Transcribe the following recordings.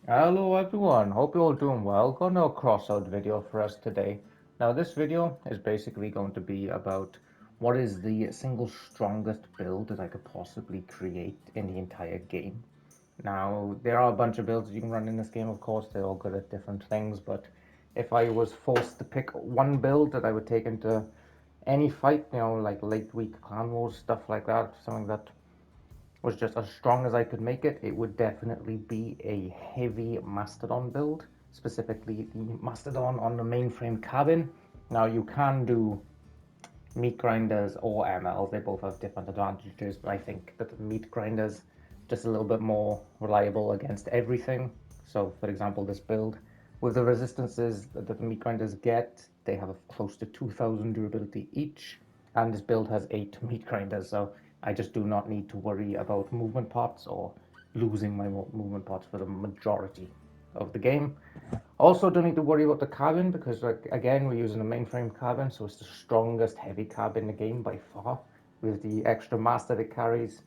Hello everyone, hope you're all doing well. Got another crossout video for us today. Now this video is basically going to be about what is the single strongest build that I could possibly create in the entire game. Now there are a bunch of builds you can run in this game, of course, they're all good at different things, but if I was forced to pick one build that I would take into any fight, like late week clan wars, stuff like that, something that was just as strong as I could make it, it would definitely be a heavy Mastodon build, specifically the Mastodon on the mainframe cabin. Now you can do meat grinders or MLs, they both have different advantages, but I think that the meat grinders just a little bit more reliable against everything. So for example, this build, with the resistances that the meat grinders get, they have close to 2000 durability each, and this build has 8 meat grinders, so I just do not need to worry about movement pots or losing my movement pots for the majority of the game. Also, don't need to worry about the cabin because, like, again, we're using a mainframe cabin, so it's the strongest heavy cab in the game by far, with the extra mass that it carries,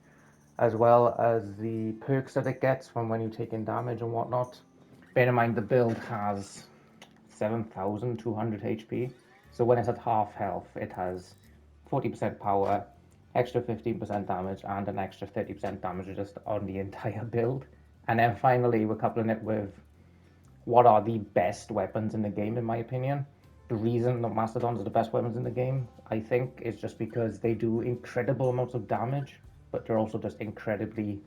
as well as the perks that it gets from when you take in damage and whatnot. Bear in mind the build has 7,200 HP, so when it's at half health, it has 40% power, extra 15% damage, and an extra 30% damage just on the entire build. And then finally, we're coupling it with what are the best weapons in the game, in my opinion. The reason that Mastodons are the best weapons in the game, I think, is just because they do incredible amounts of damage, but they're also just incredibly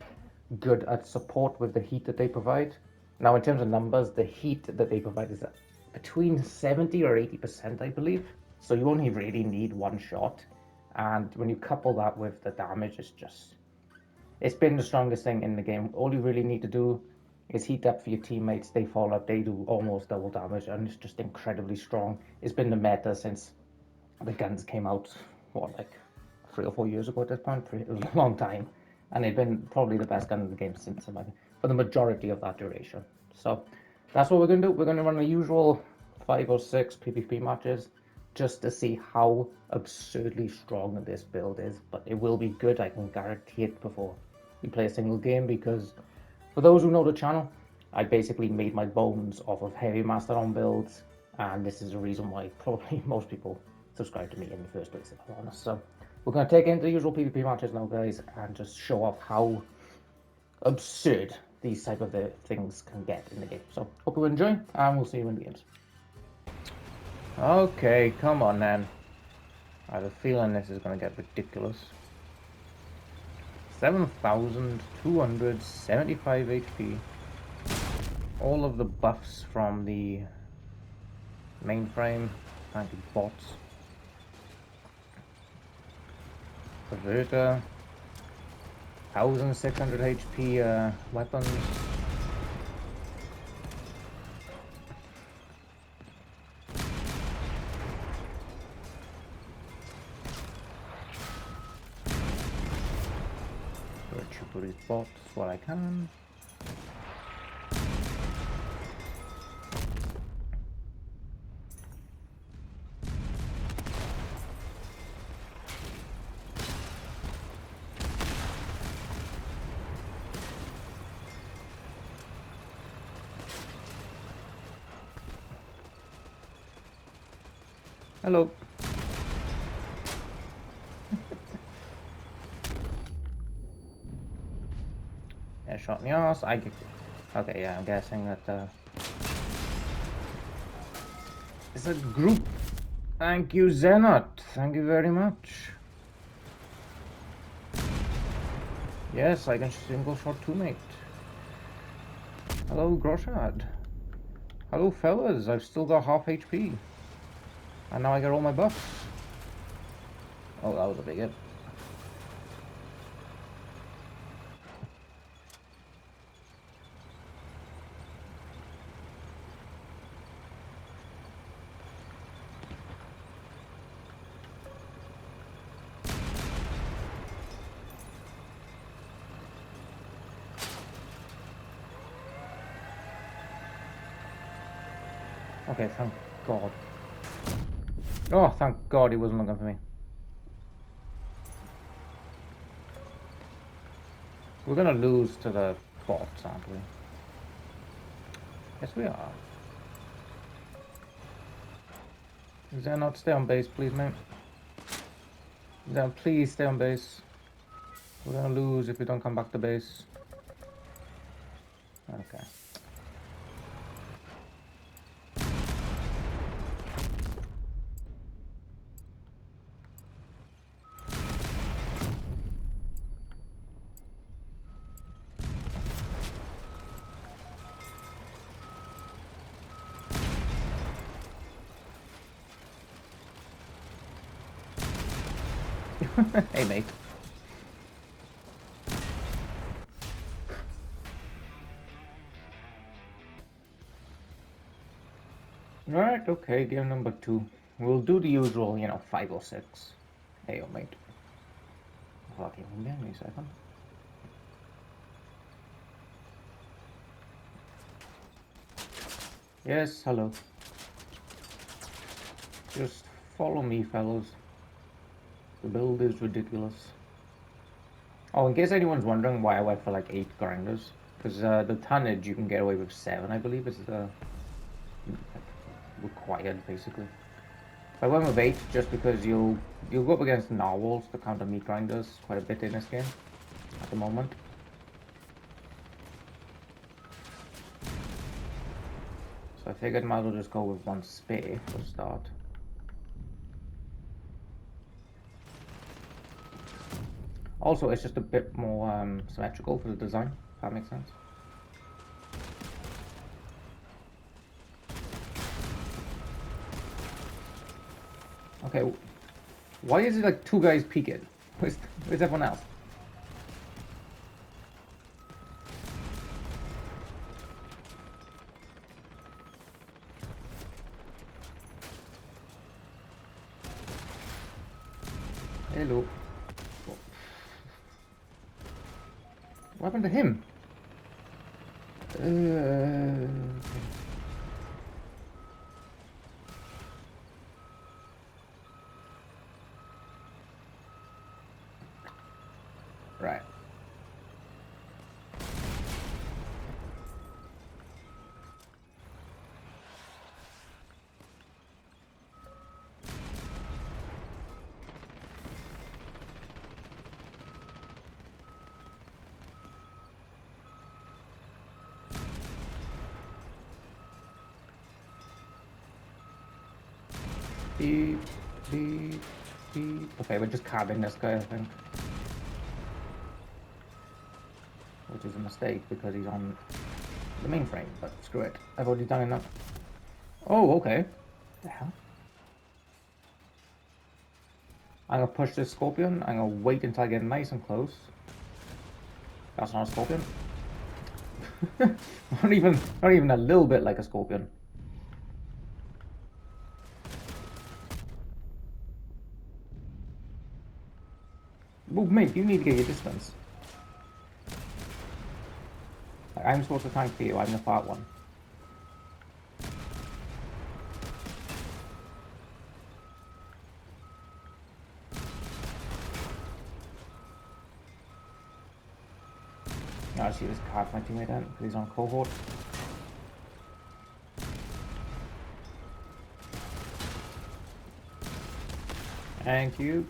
good at support with the heat that they provide. Now, in terms of numbers, the heat that they provide is between 70 or 80%, I believe. So you only really need one shot. And when you couple that with the damage, it's been the strongest thing in the game. All you really need to do is heat up for your teammates. They fall up, they do almost double damage, and it's just incredibly strong. It's been the meta since the guns came out, what, like 3 or 4 years ago at this point? It was a long time. And they've been probably the best gun in the game since, for the majority of that duration. So that's what we're going to do. We're going to run the usual 5 or 6 PvP matches just to see how absurdly strong this build is. But it will be good, I can guarantee it, before we play a single game, because for those who know the channel, I basically made my bones off of heavy Mastodon builds, and this is the reason why probably most people subscribe to me in the first place, if I'm honest. So we're going to take into the usual PvP matches now, guys, and just show off how absurd these type of things can get in the game. So hope you enjoy, and we'll see you in the games. Okay, come on then. I have a feeling this is going to get ridiculous. 7,275 HP. All of the buffs from the mainframe, anti-bots. Perverter. 1,600 HP weapons. Virtue these bots while I can. Hello. Yeah, shot in the ass. Okay, yeah, I'm guessing that it's a group. Thank you, Zenot. Thank you very much. Yes, I can single shot two, mate. Hello, Groshad. Hello, fellas. I've still got half HP. And now I get all my buffs. Oh, that was a big hit. Okay, thank God. Oh, thank God he wasn't looking for me. We're gonna lose to the bots, aren't we? Yes, we are. Is there not stay on base, please, mate? Then please stay on base. We're gonna lose if we don't come back to base. Okay. Hey, mate. Alright, okay, game number 2. We'll do the usual, 5 or 6. Hey, oh, mate. Okay, give me a second. Yes, hello. Just follow me, fellows. The build is ridiculous. Oh, in case anyone's wondering why I went for like 8 grinders, because the tonnage you can get away with 7, I believe, is the required, basically. I went with 8 just because you'll go up against narwhals to counter meat grinders quite a bit in this game at the moment. So I figured I might as well just go with 1 spare for a start. Also, it's just a bit more symmetrical for the design, if that makes sense. Okay, why is it like 2 guys peeking? Where's everyone else? Hello. What happened to him? Okay. Right. Beep, beep, beep. Okay, we're just cabbing this guy, I think. Which is a mistake because he's on the mainframe, but screw it. I've already done enough. Oh, okay. What the hell? I'm gonna push this scorpion. I'm gonna wait until I get nice and close. That's not a scorpion. not even a little bit like a scorpion. Oh, mate, you need to get your distance. I'm supposed to tank for you. I'm the fat one. I see this card my teammate then, because he's on cohort. Thank you.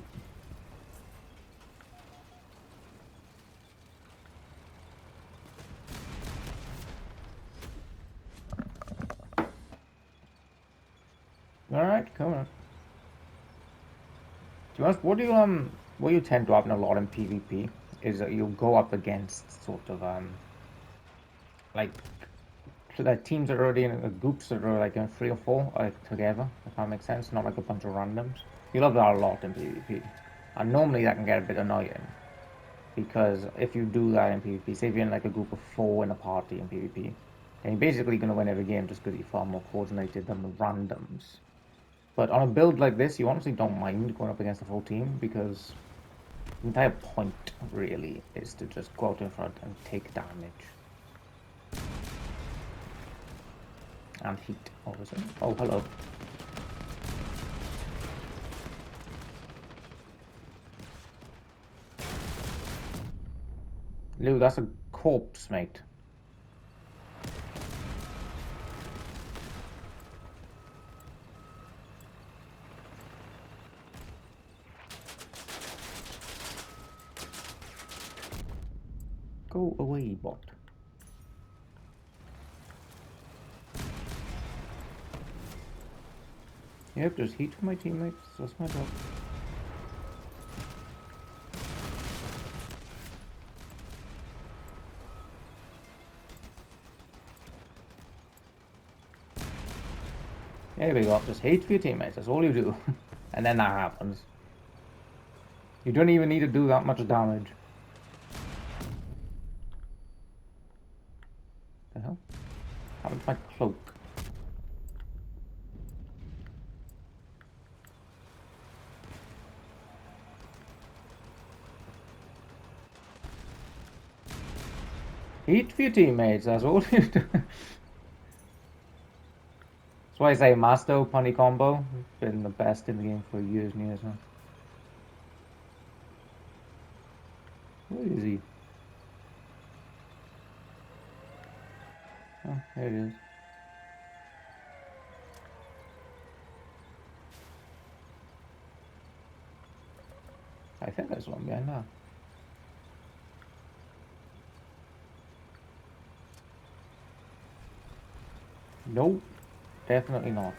Alright, come on. To be honest, what you tend to happen a lot in PvP is that you'll go up against sort of like teams that are already in groups that are like in 3 or 4 like together, if that makes sense, not like a bunch of randoms. You'll have that a lot in PvP. And normally that can get a bit annoying. Because if you do that in PvP, say if you're in like a group of 4 in a party in PvP, then you're basically going to win every game just because you're far more coordinated than the randoms. But on a build like this, you honestly don't mind going up against a full team because the entire point, really, is to just go out in front and take damage. And heat, obviously. Oh, hello. Lou, that's a corpse, mate. Go away, bot. Yep, just heat for my teammates. That's my job. There we go. Just hate for your teammates. That's all you do. And then that happens. You don't even need to do that much damage. The hell? Happened to my cloak? Heat for your teammates. That's all you do. That's why I say Masto Punny combo. It's been the best in the game for years and years now. Where is he? Oh, there he is. I think there's one behind that. Nope. Definitely not.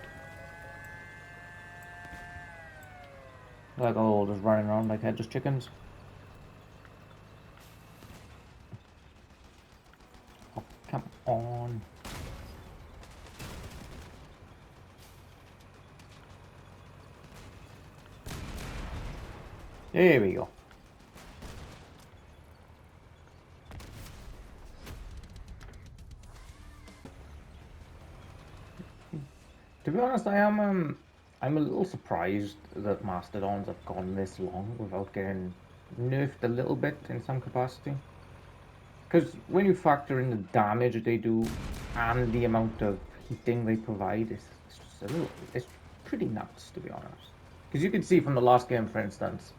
Like all just running around like headless chickens. Oh, come on. There we go. To be honest, I'm a little surprised that Mastodons have gone this long without getting nerfed a little bit in some capacity. Because when you factor in the damage they do and the amount of heating they provide, it's just a little, it's pretty nuts, to be honest. Because you can see from the last game, for instance,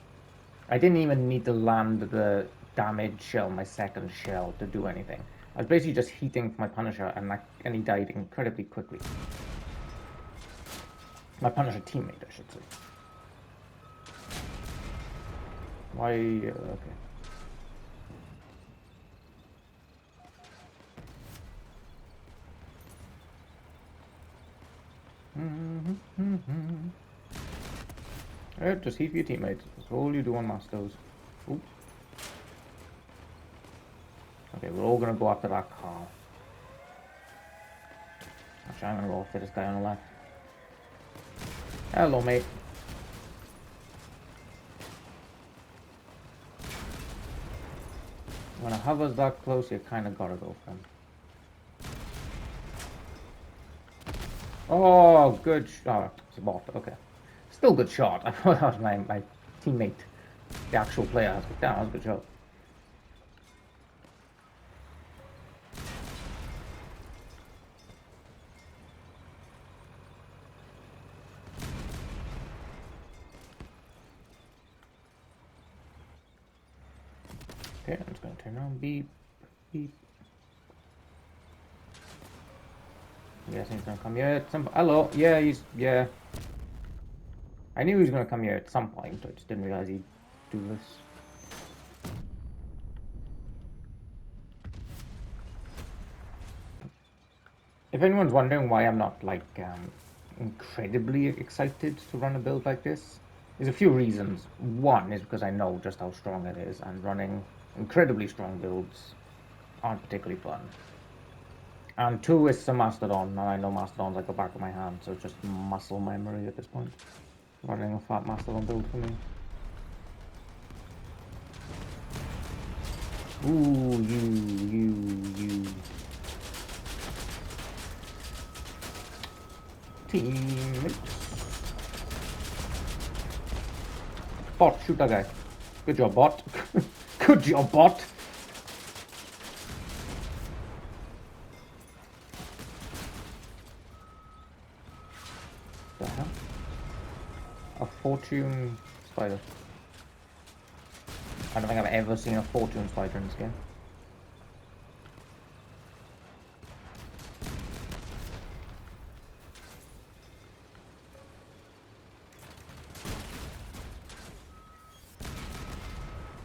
I didn't even need to land the damage shell, my second shell, to do anything. I was basically just heating my Punisher, and he died incredibly quickly. My Punisher teammate, I should say. Why? Okay. Just heat for your teammates. That's all you do on Mastos. Ooh. Okay, we're all gonna go after that car. Actually, I'm gonna go after this guy on the left. Hello, mate. When a hover's that close, you kind of gotta go for him. Oh, good shot. Oh, it's a bot. Okay. Still good shot. I thought that was my teammate. The actual player. I was like, damn, that was a good shot. Okay, I'm just gonna turn around. Beep. Beep. I'm guessing he's gonna come here at some... Hello. Yeah, yeah. I knew he was gonna come here at some point. I just didn't realize he'd do this. If anyone's wondering why I'm not, like, incredibly excited to run a build like this, there's a few reasons. One is because I know just how strong it is, and running incredibly strong builds aren't particularly fun. And two is some Mastodon, and I know Mastodon's like the back of my hand, so it's just muscle memory at this point. Running a fat Mastodon build for me. Ooh, you. Teammates. Bot, shoot that guy. Good job, bot. Good job, bot. The hell? A fortune spider. I don't think I've ever seen a fortune spider in this game.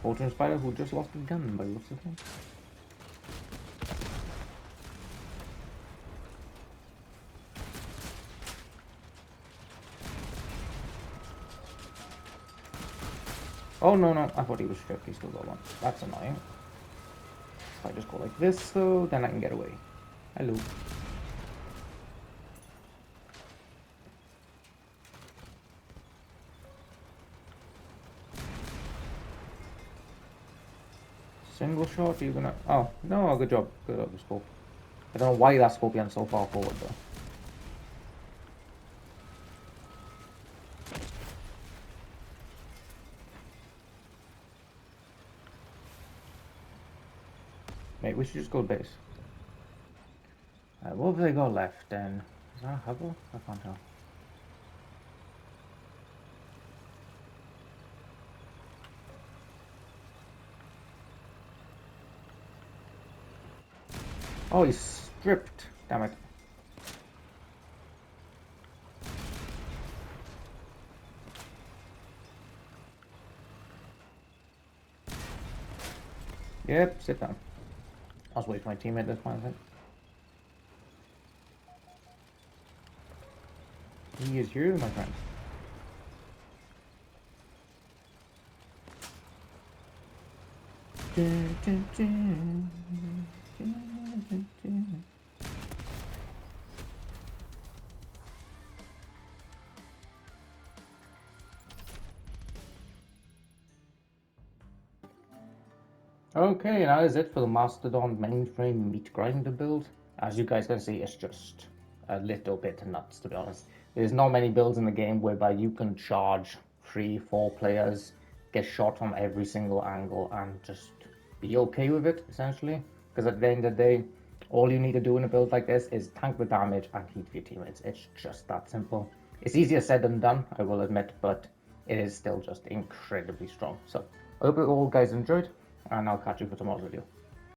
Fortune spider who just lost a gun by the looks of him. Oh, no, no, I thought he was stripped. He still got one. That's annoying. If I just go like this, though, then I can get away. Hello. Single shot, are you gonna... Oh, no, good job. Good job, the scope. I don't know why that scorpion's so far forward, though. Mate, we should just go base. What have they got left, then? Is that a hover? I can't tell. Oh, he's stripped. Damn it. Yep, sit down. I was waiting for my teammate this point, I think. He is here, my friend. Okay, that is it for the Mastodon mainframe meat grinder build. As you guys can see, it's just a little bit nuts, to be honest. There's not many builds in the game whereby you can charge 3-4 players, get shot from every single angle, and just be okay with it, essentially. Because at the end of the day, all you need to do in a build like this is tank the damage and heat your teammates. It's just that simple. It's easier said than done, I will admit, but it is still just incredibly strong. So I hope you all guys enjoyed, and I'll catch you for tomorrow's video.